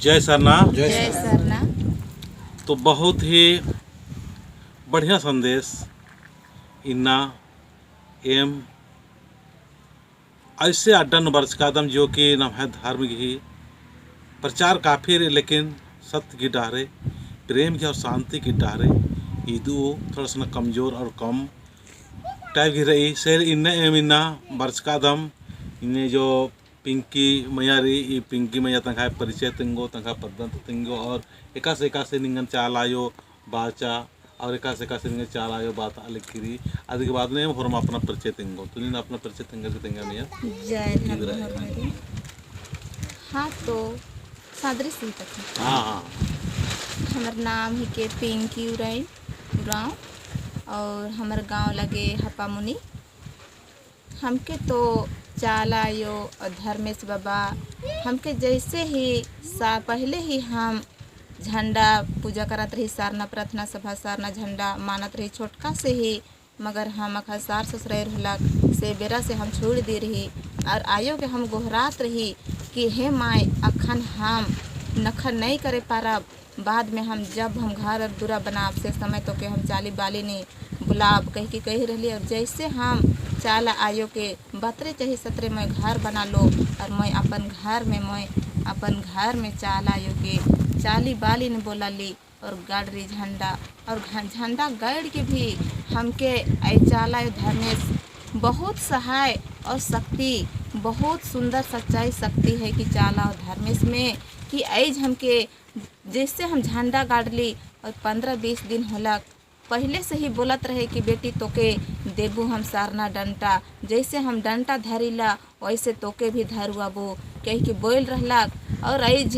जय सरना। जय सरना। तो बहुत ही बढ़िया संदेश इन्ना एम ऐसे अड्डन वर्ष कादम जो कि न है धार्मिक ही प्रचार काफी रे, लेकिन सत्य की डहरे प्रेम की और शांति की डहरे ईदू थोड़ा सा कमज़ोर और कम टाइप की रही शेर इन्ने एम इन्ना वर्ष कादम इन्हें जो पिंकी मैया री ई पिंकी मैया तंखा परिचय तिंगो तंखा पद्धत तिंगो और एका से निंगन चालायो बाचा और एका से निंगन चालायो बात अलिखिरी आदि के बाद में हम अपना परिचय तिंगो तो नहीं अपना परिचय तिंगर के तिंगा मैया जय धर्म। हाँ तो सादरी सिंह तक हाँ हमार नाम ही के पिंकी उराव और हमार गांव लगे हपामुनी। हमके तो चालायो और धर्मेश बाबा हमके जैसे ही पहले ही हम झंडा पूजा करत रही, सारना प्रार्थना सभा सारना झंडा मानत रही छोटका से ही, मगर हम अखा सार ससुराल हुलक से बेरा से हम छोड़ दे रही और आयो के हम गोहरात रही कि हे माय अखन हम नखन नहीं करे पारब। बाद में हम जब हम घर और दूरा बनाब से समय तो के हम चाली बाली नहीं बुलाब कही रही। और जैसे हम चाला आयो के बतरे चाहे सतरे मैं घर बना लो और मैं अपन घर में चाला आयो के चाली बाली ने बोला ली और गाड़ रही झंडा और झंडा गाड़ के भी हमके ऐ चाला धर्मेश बहुत सहाय और शक्ति बहुत सुंदर सच्चाई शक्ति है कि चाला और धर्मेश में कि ऐज हमके जैसे हम झंडा गाड़ ली और 15-20 दिन होलक पहले से ही बोलत रहे कि बेटी तोके देबू हम सारना डंटा, जैसे हम डंटा धरिला वैसे तोके भी धरुआबू कही के बोल रहलक। और ऐज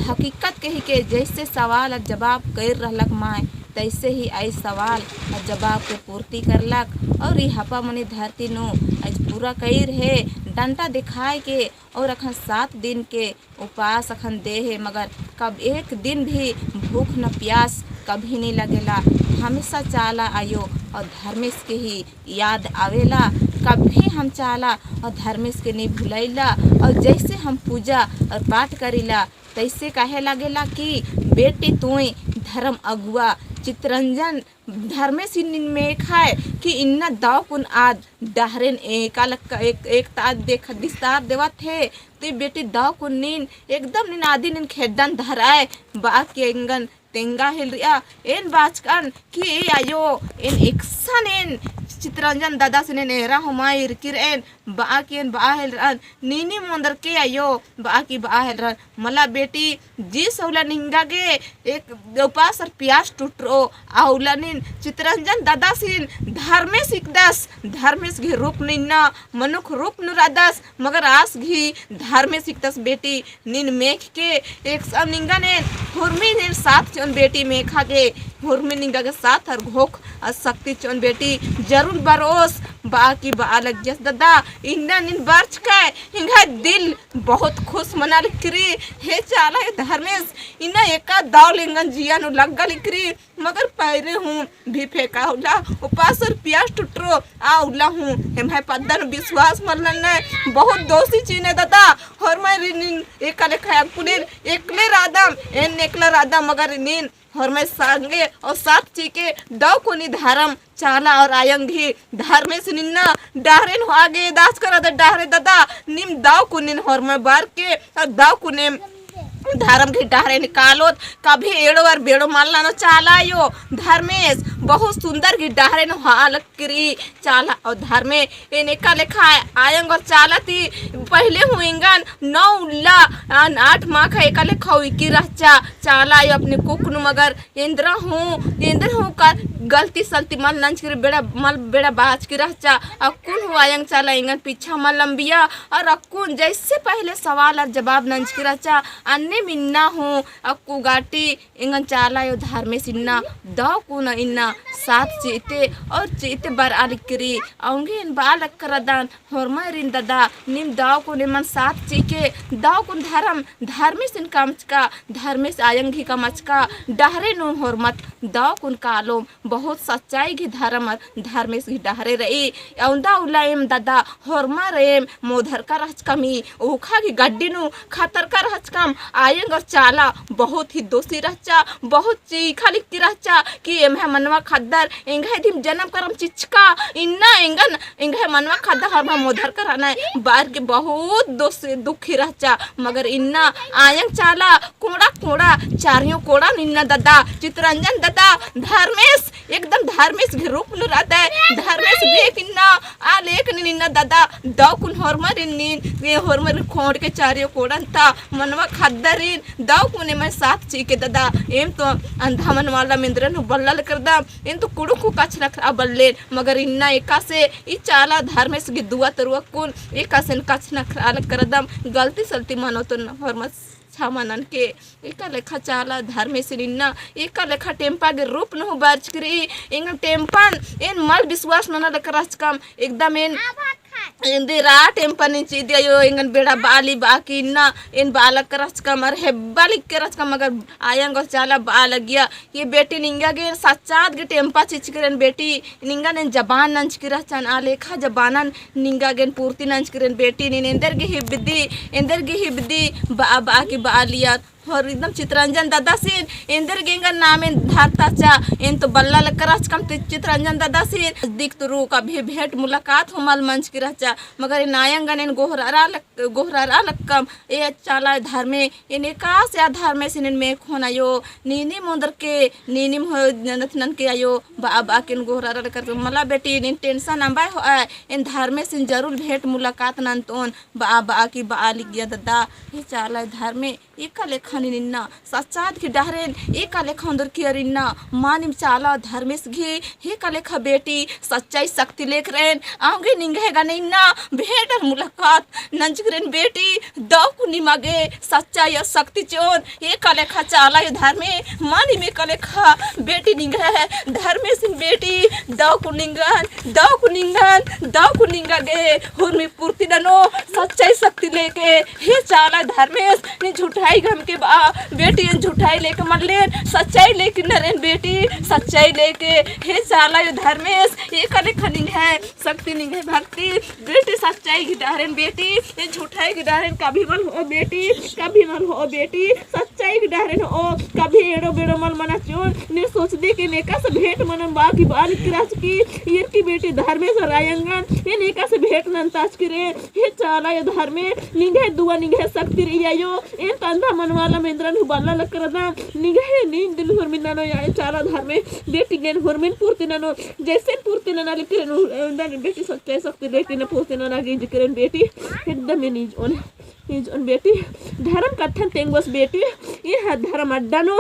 हकीकत कही के जैसे सवाल और जवाब कर रहलक माए तैसे ही ऐ सवाल और जवाब के पूर्ति करलक। और ये हपा मनी धरती नु आज पूरा कई रहे डंटा दिखाए के और अखन 7 दिन के उपवास अखन दे है, मगर कब एक दिन भी भूख न प्यास कभी नहीं लगेला। हमेशा चाला आयो और धर्मेश के ही याद आवेला, कभी हम चाला और धर्मेश के नहीं भुलैला। और जैसे हम पूजा और पाठ करीला तैसे कहे लगेला कि बेटी तुई धर्म अगुआ चित्रंजन धर्मेश में खाए कि इन्ना दाव कुन आद डहरेन एक ताद देख दिस्तार देवा थे तो बेटी दाव कुन नीन एकदम नीन आदि नीन खेदन धराए बा के इंगन तेंगा हिल रिया एन बाचकन कि ए आयो एन एक्सन एन चित्रंजन दादा से नेहरा हुमायर किरन बा के बा हेलरन नीनी मंदर के आयो बा की बा हेलरन मला बेटी जी सौला निंगा गे एक उपास और प्यास टूटरो आउला निन चित्रंजन दादा सिन धर्मेश इकदस धर्मेश घे रूप निन्ना मनुख रूप नुरादस मगर आस घी धर्मेश इकदस बेटी निन मेख के एक सब निंगा ने हुरमी ने साथ चोन बेटी मेखा के हुरमी निंगा के साथ और घोख और शक्ति चोन बेटी जरूर बरोस बाकी बालक जस दादा इंना निन बर्च का इंगा दिल बहुत खुश मना लिखरी हे चाला हे धर्मेश इना एका दाव लिंगन जिया नु लग्गा लिखरी मगर पैरे हूँ भी फेंका होला उपास और प्यास टुटरो आउला हूँ हम है पद्दन विश्वास मरलन ने बहुत दोषी चीने दादा और मैं निन एका लेखा पुलिन एकले रादम एन एकला रादम मगर निन और मैं संगे और साथ चीके दाव को निधारम चाला और आयंगी धर्मेश निन्ना डाहरेन हो आगे दास करा डाहरे दादा निम दाव को निन और मैं बार के और दाव को निम धर्म के डहरे निकालो कभी एड़ो और बेड़ो मारला नो चाला यो धर्मेश बहुत सुंदर की डहरे नो हाल करी चाला और धर्मे एने का लेखा आयंग और चाला थी पहले हुएंगन 9 माह का एका लेखा हुई की रचा चाला यो अपने कुकनु मगर इंद्र हूँ का गलती सलती मल लंच कर बेड़ा बाज की रचा अकुन हुआ आयंग चाला इंगन पीछा मल लंबिया और अकुन जैसे पहले सवाल और जवाब लंच की रचा अन्य मिन्ना हूँ अक्कू गाटी इंगन चाला यो धर्मेश इन्ना दाव को न इन्ना सात चीते और चीते बर आलिकरी आऊंगे इन बालक करदान हरमरिन ददा निम दाव को निमन सात चीके दाव को धर्मिस इन कामचका धर्मिस आयंगी का मचका डहरे नो हरमत दाव कुन कालोम बहुत सच्चाई की धर्मिस की डहरे रही औंदा उलाएम ददा हरमा रेम मोधर का रहचकमी ओखा की गड्डी नु खतर का रहचकम आयंग और चाला बहुत ही दोषी रहचा बहुत चीखा लिखती रहचा कि एम है मनवा खद्दर एंगे दिम जन्म करम चिचका इन्ना एंगन एंगे मनवा खद्दर हरमा मोधर का रहना बार के बहुत दुखी रहचा मगर इन्ना आयंग चाला कोड़ा कोड़ा चारियों कोड़ा निन्ना ददा चित्रंजन ददा धर्मेश एकदम धर्मेश के रूप नु रहता है धर्मेश देख इन्ना आ लेख निन्ना ददा दौ कुन हरमर इन ये हरमर खोड़ के चारियों कोड़न था मनवा खद्दरिन दौ कुने मैं साथ चीके ददा एम तो अंधा मन वाला मिंद्रन बल्लल करदा इन तो कुड़ू को कच रख बल्ले मगर इन्ना एका से ई चाला धर्मेश की दुआ तरुआ कुन एका से कच न करदम गलती सलती मानो तो हरमत छामनन के एका लेखा चाला धर्मेश निन्ना एका लेखा टेम्पा के रूप न हो बार्च करी इंग टेम्पन इन मल विश्वास न लेकर कम एकदम इंदे राट एम्पनी चीदिया यो इंगन बेड़ा बाली बाकी ना इन बालक करच का मर है बालिक करच का मगर आयंग चाला बाल गया ये बेटी निंगा के सच्चात के टेम्पा चिच करन बेटी निंगा ने जबान नंच की रहचन आलेखा जबानन निंगा गेन पूर्ति नंच करन बेटी ने इंदर की हिबदी बा की बालिया और एकदम चित्रंजन दादा सीन इंदर गेंगा नाम इन धारता चा इन तो बल्ला लकराच कम चित्रंजन दादा सीन दिख तो रू कभी भेंट मुलाकात हो मल मंच की रहचा मगर इन आयंगन इन गोहरारा लक्कम ए चाला धर्मे इन एकास या धर्मे सिन में खोना यो नीनी मुंदर के नीनी नन के आयो बा किन गोहरारा लकर मला बेटी इन टेंशन अंबाय हो इन धर्मे सिन जरूर भेंट मुलाकात नन तोन बा की बा लिख गया दादा ये चाला धर्मे एका लेखा निन्ना सच्चात की डहरेन एका लेखा अंदर की अरिन्ना मानिम चाला धर्मेश घी हे का लेखा बेटी सच्चाई शक्ति लेख रेन आंगे निंगेगा निन्ना भेंट मुलाकात नंजकरेन बेटी दव को निमागे सच्चाई और शक्ति चोन एका लेखा चाला ये धर्मे मानिम एका लेखा बेटी निंगे है धर्मेश बेटी दव को निंगा गे हुरमी पूर्ति दनो सच्चाई शक्ति लेके हे चाला धर्मेश ने झूठाई गम के बा बेटी झूठाई लेके मल्ले सच्चाई लेके नरेन बेटी सच्चाई लेके हे चाला ये धर्मेश ये कने खनिंग है शक्ति निंग है भक्ति बेटी सच्चाई की डारेन बेटी ये झूठाई की डारेन कभी मल हो बेटी सच्चाई की डारेन हो कभी एड़ो बेड़ो मल मना चोन ने सोच दे के नेका से भेंट मनन बाकी बाल किराच की ये की बेटी धर्मेश रायंगन ये नेका से भेंट नंताच करे हे चाला ये धर्मेश निंग है दुआ निंग है शक्ति रियायो ए तंदा मनवाला मेंद्रन हुबाला लकरदा निगहे नींद दिल हुरमिन ननो या चारा धर्मे बेटी गेन हुरमिन पूर्ति ननो जैसे पूर्ति नना लिकरन बेटी सच्चाई शक्ति लेकिन पूर्ति नना गे जिकरन बेटी एकदम निज ओन बेटी धर्म कथन तेंगोस बेटी ये है धर्म अड्डानो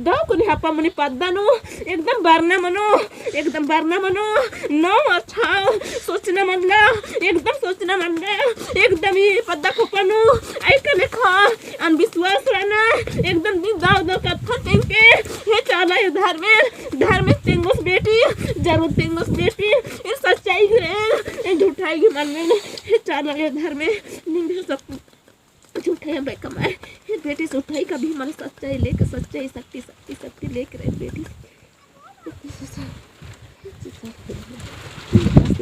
दाव को हपा मनी पद्दानो एकदम बारना मनो नो अच्छा सोचना मनला एकदम ये पद्दा खोपनो आई कने खा अनविश्वास रहना एकदम दिन दाव कथन तेंगे हे चाला ये धर्म तेंगोस बेटी जरूर तेंगोस बेटी ये सच्चाई रे झूठाई के मन में हे चाला ये धर्म निंगे सब झूठे हम कमाए ये बेटी झूठाई का भी मन सच्चाई लेके सच्चाई शक्ति लेके रहे बेटी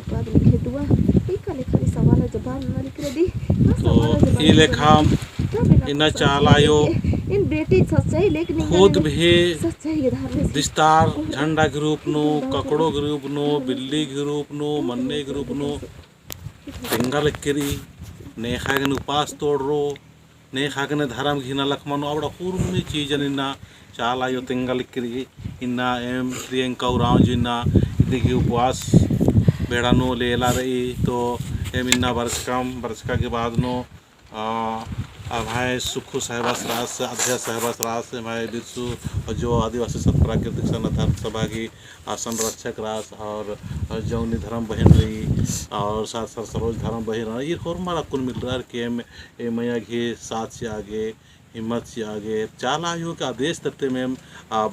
बाद लिखे दुआ एक लेखा सवाल जवाब न लिख दी तो ये लेखा इन चालायो इन बेटी सच्चाई लेके खुद भी सच्चाई के धार विस्तार झंडा के रूप नो ककड़ो के रूप नो बिल्ली के रूप नो मन्ने के रूप नो तिंगल करी ने खागन उपास तोड़रो ने खागन धर्म घिना लखमनो आवड़ा पूर्वी चीज निन्ना चाला यो तिंगल करी इन्ना एम प्रियंका उराव जिन्ना देखिए उपवास बेड़ानो लेला रही तो एम इन्ना बरसका के बाद नो भाई सुखु साहबास रास अध्यक्ष साहबास रास भाई बिरसु और जो आदिवासी सत्प्राकृतिक सन्न धर्म सभा की संरक्षक रास और जौनी धर्म बहन रही और साथ साथ सरोज धर्म बहन रही ये और हमारा कुल मिल रहा है कि मैया घी साथ से आगे हिम्मत से आगे चाला आयोग के आदेश तत्व में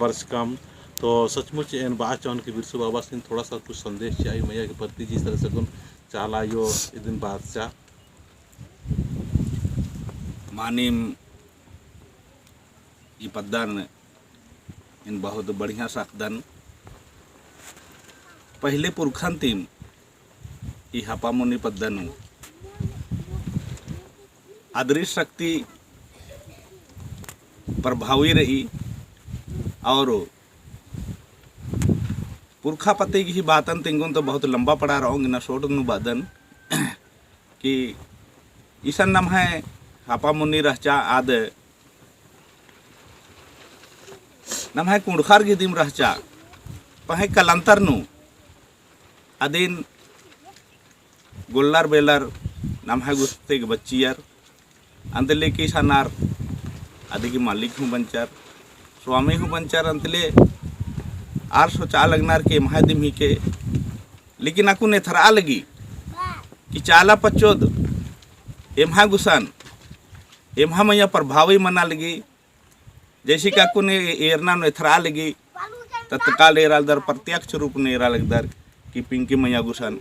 वर्ष कम तो सचमुच इन बात चौन के बिरसु बाबा सिंह थोड़ा सा कुछ संदेश चाहिए मैया के प्रति जिस तरह से गुण चाला यो दिन बादशाह मानिम ये पद्दन इन बहुत बढ़िया साकदन पहले पुरखन तीम ई हपा मुनि पद्दन अदृश्य शक्ति प्रभावी रही और पुरखा पति की बातन तिंगुन तो बहुत लंबा पड़ा रहूँगी ना छोट बादन कि ईसन नाम है हापा मुनि रहचा आद नाम है कुंडखार गिदिम रहचा पहे कलंतर नु अदिन गोल्लर बेलर नाम है गुस्ते के बच्चियर अंतले की सनार आदि की मालिक हूँ बंचर स्वामी हूँ बंचर अंतले आर सोचा लगनार के महादिम ही के लेकिन अकु ने थरा लगी कि चाला पच्चोद एमहा गुसान एमहा मैया प्रभावी मना लगी जैसे कि अकु ने एरना ने थरा लगी तत्काल एरा दर प्रत्यक्ष रूप ने एरा लगदर कि पिंकी मैया गुसान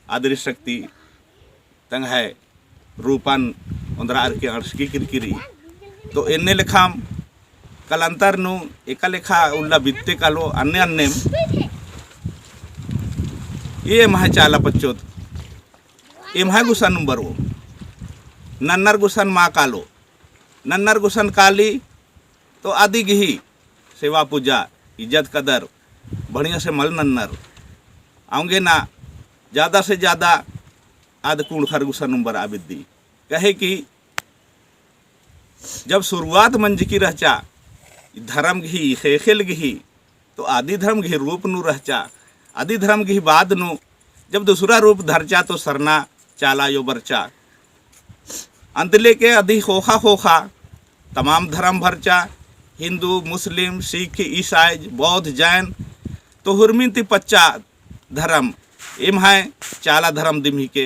आदृश्य शक्ति तंग है रूपन उंदरार के अर्श की किरकिरी तो इन्ने लेखाम कलंतर नु एका लेखा उल्ला बित्ते कालो अन्य अन्य ये महा चाला पच्चोद ये महा गुसान नंबर वो नन्नर गुसान माँ कालो नन्नर गुसान काली तो आदि गिही सेवा पूजा इज्जत कदर बढ़िया से मल नन्नर आऊँगे ना ज़्यादा से ज़्यादा आद कुंडखर गुसान नंबर आबिद्दी कहे कि जब शुरुआत मंज की रहचा धर्म घी खेल घी तो आदि धर्म घी रूप नु रहचा आदि धर्म घी बाद नु जब दूसरा रूप धरचा तो सरना चाला यो बरचा अंतले के अधि खोखा खोखा तमाम धर्म भरचा हिंदू मुस्लिम सिख ईसाई बौद्ध जैन तो हुरमिनती पच्चा धर्म एम है चाला धर्म दिम्ही के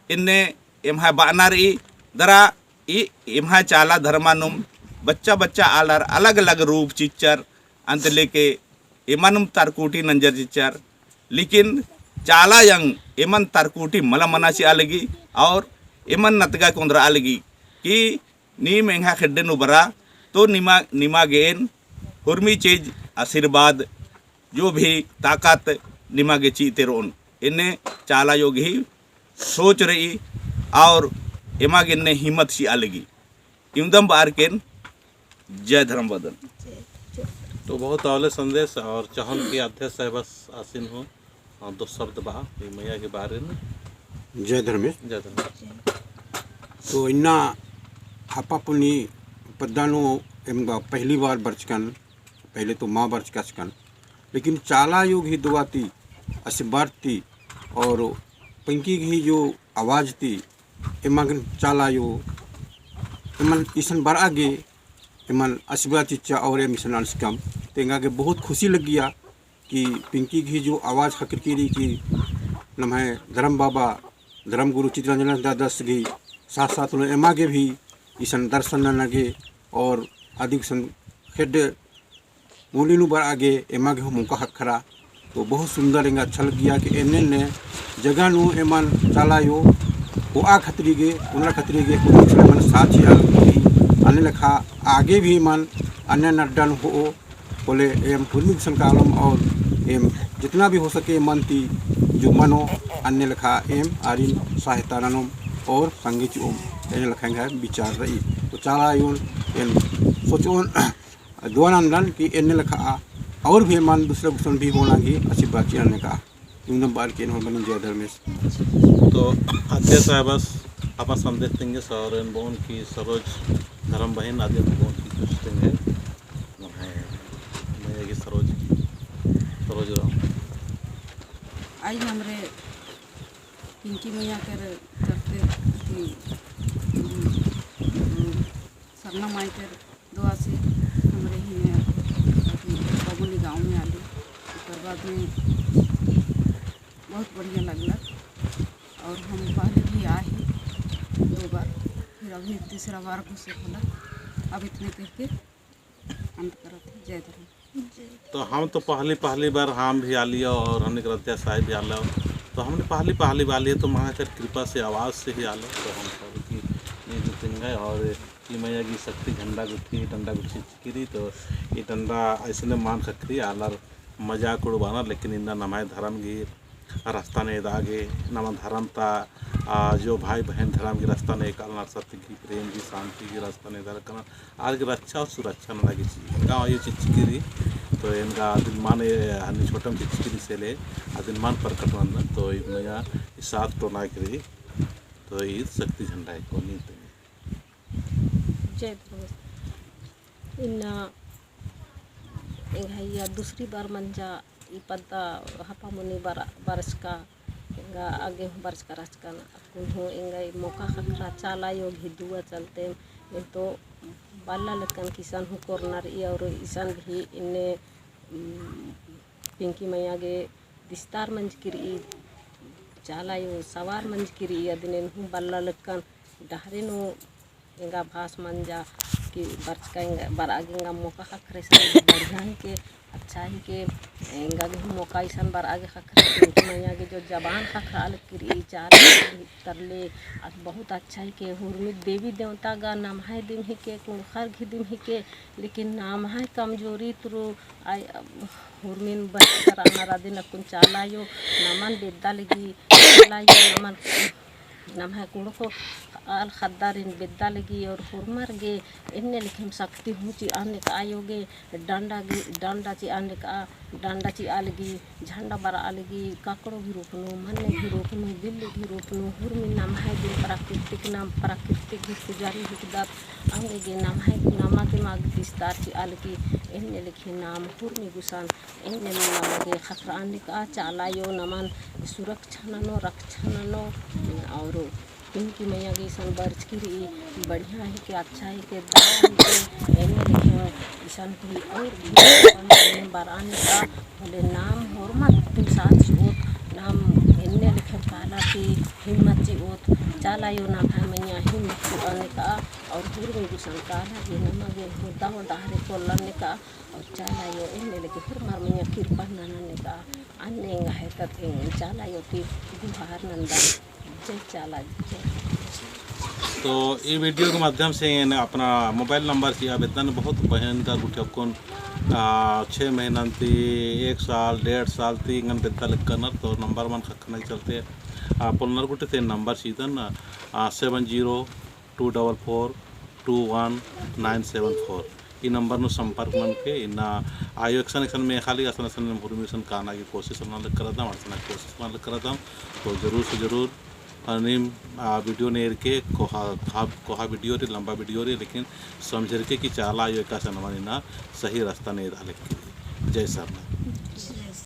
इन्ने एम है बानारी दरा एम है चाला धर्मानुम बच्चा बच्चा आलर अलग अलग रूप चिच्चर अंत लेके एमनुम तारकूटी नंजर चिच्चर लेकिन चाला यंग एमन तारकूटी मला मनाची आलगी और एमन नतगा कुंदरा आलगी कि नी मेंगा खेड्डे नुबरा तो निमा गेन हुरमी चीज आशीर्वाद जो भी ताकत निमा गे चीते रोन इन्हें चाला योग ही सोच रही और एमा गिन्ने हिम्मत सी आलगी इमदम बार केन जय धर्म बदन। तो बहुत अवले संदेश और चहल के अध्यक्ष है बस आसीन हो और दो शब्द बहा मैया के बारे में। जय धर्मेश। जय धर्मेश। तो इन्ना हापा पुनी पद्दानो पहली बार बरचकन पहले तो माँ बरचकन लेकिन चाला योग ही दुआती असिबारती और पिंकी की जो आवाज़ थी एमन चाला यो एमन ईसन बार आगे एमन असिबा चिच्चा और मिशन अंशकम तेंगा के बहुत खुशी लग गया कि पिंकी की जो आवाज़ हकर की रही कि नम है धर्म बाबा धर्म गुरु चित्रंजन दादस गई साथ साथ उन्हें एमा के भी ईसन दर्शन न लगे और अधिक सन खेड मूली बार आगे एमा के मौका हक खरा तो बहुत सुंदर एंगा अच्छा लग गया कि एने ने जगह नु एमन चाला यो वो आ खतरी गे उनरा खतरी गे मन साथी आने लखा आगे भी मन अन्य नड्डन हो बोले एम पूर्वी कालम और एम जितना भी हो सके मन ती जो मनो अन्य लखा एम आरिन सहायता नम और संगीत ओम एने लखाएंगे विचार रही तो चाला यून एम सोचोन दुआनंदन कि एने लखा और भी मन दूसरे गुसन भी होना की अच्छी बात आने का एकदम बार के बनी। जय धर्मेश। तो अध्यक्ष साहब बस अपना संदेश देंगे सर बोन की सरोज धर्म बहन आदि बोन की कुछ देंगे मैया की सरोज राम आज हमरे पिंकी मैया कर करते सरना माई कर दुआ से हमरे ही बबुनी गाँव में आलू उसके बाद में बहुत बढ़िया लगला और हम पहले भी आए 2 बार फिर अभी तीसरा बार को से खोला अब इतने करके अंत करते। जय धर्म। तो हम तो पहली बार हम भी आलिए और हमने रत्या साहिब भी आलो, तो हमने पहली बार लिए तो महाकर कृपा से आवाज़ से ही आलो। तो हम सब की ये जो तिंगा और ये मैया की शक्ति झंडा गुट्ठी डंडा गुट्ठी चिकिरी, तो ये डंडा ऐसे मान खकरी आलर मजाक उड़वाना, लेकिन इंदा नमाय धर्म की रास्ता ने दागे नम धर्म ता जो भाई बहन धर्म की रास्ता ने निकालना, सत्य की प्रेम की शांति की रास्ता ने दार करना, आज की रक्षा और सुरक्षा न लगी चीज गाँव ये चिचिकिरी। तो इनका दिनमान हनी छोटम चिचिकिरी से ले दिनमान प्रकट बंधन, तो इनका सात टोना करी, तो ये शक्ति झंडा है को नहीं जय इन्ना इंगा दूसरी बार मंजा ई पद्दा हपा मुनि बरस का इंगा आगे बरस का राजकान कुन्हो इंगा मौका खकरा चाला योग ही दुआ चलते इन तो बाला लकन किसान हु कॉर्नर ई और ईसान भी इन्ने पिंकी मैया गे विस्तार मंज किरी चाला यो सवार मंज किरी अदने हु बाला लकन डहरे नो इंगा भास मंजा कि बरस का इंगा बार आगे इंगा मौका खकरे से बढ़िया ही के अच्छा ही के इंगा के मौका ईसान बार आगे खकरे मैया के जो जबान खखराल किरी चार तरले बहुत अच्छा ही के हुरमी देवी देवता का नाम है दिम ही के कुणखर घी दिम ही के, लेकिन नाम है कमजोरी तुरु आई हुरमीन बच्चा राना दिन कुन चाला यो नमन बेदा लगी चाला यो नमन नाम है कुड़ो को आल खद्दारिन बेदा लगी और हुरमर गे इन्ने लिखम शक्ति हुची आने का आयोगे डांडा ची आने का डांडा ची आलगी झंडा बरा आलगी काकड़ो भी रोकनो मन्ने भी रोकनो बिल्ली भी रोकनो हुरमी नाम है दिन प्राकृतिक भी पुजारी हिकदात आंगे गे नाम है नामा के माग विस्तार ची आलगी इन्ने लिखे नाम हुरमी गुसान इन्ने नाम गे खतरा आने का चाला यो नमन सुरक्षा ननो रक्षा ननो और पिंकी मैया की ईसान बर्च की बढ़िया है कि अच्छा है कि एने लिखे ईसान भी और भी बराने का बोले नाम और मत तुम साथ ओत नाम एने लिखे पाला की हिम्मत ची ओत चाला यो नाम है मैया हिम्मत ची आने का और पूर्व में गुसान काला ये नमगे होता हो दाहरे को लड़ने का और चाला यो एने लिखे फिर मार मैया कृपा ननने का अन्य है तक चाला यो की गुहार नंदा जय चाला जय। तो ये वीडियो के माध्यम से अपना मोबाइल नंबर से आवेदन बहुत बहन का गुटे कौन 6 महीना थी 1 साल 1.5 साल थी इंगन बेता लिखना, तो नंबर मन खखना चलते पुनर गुटे थे नंबर सीधन 7024421974 ई नंबर नु संपर्क मन के इन आयो एक्शन में खाली असन इन्फॉर्मेशन काना की कोशिश करता कोशिश तो जरूर से जरूर अनिम वीडियो नेर के कोहा वीडियो रे लंबा वीडियो रे, लेकिन समझ के कि चाला आयो का सनवानी ना सही रास्ता नहीं डाले। जय सरनाथ।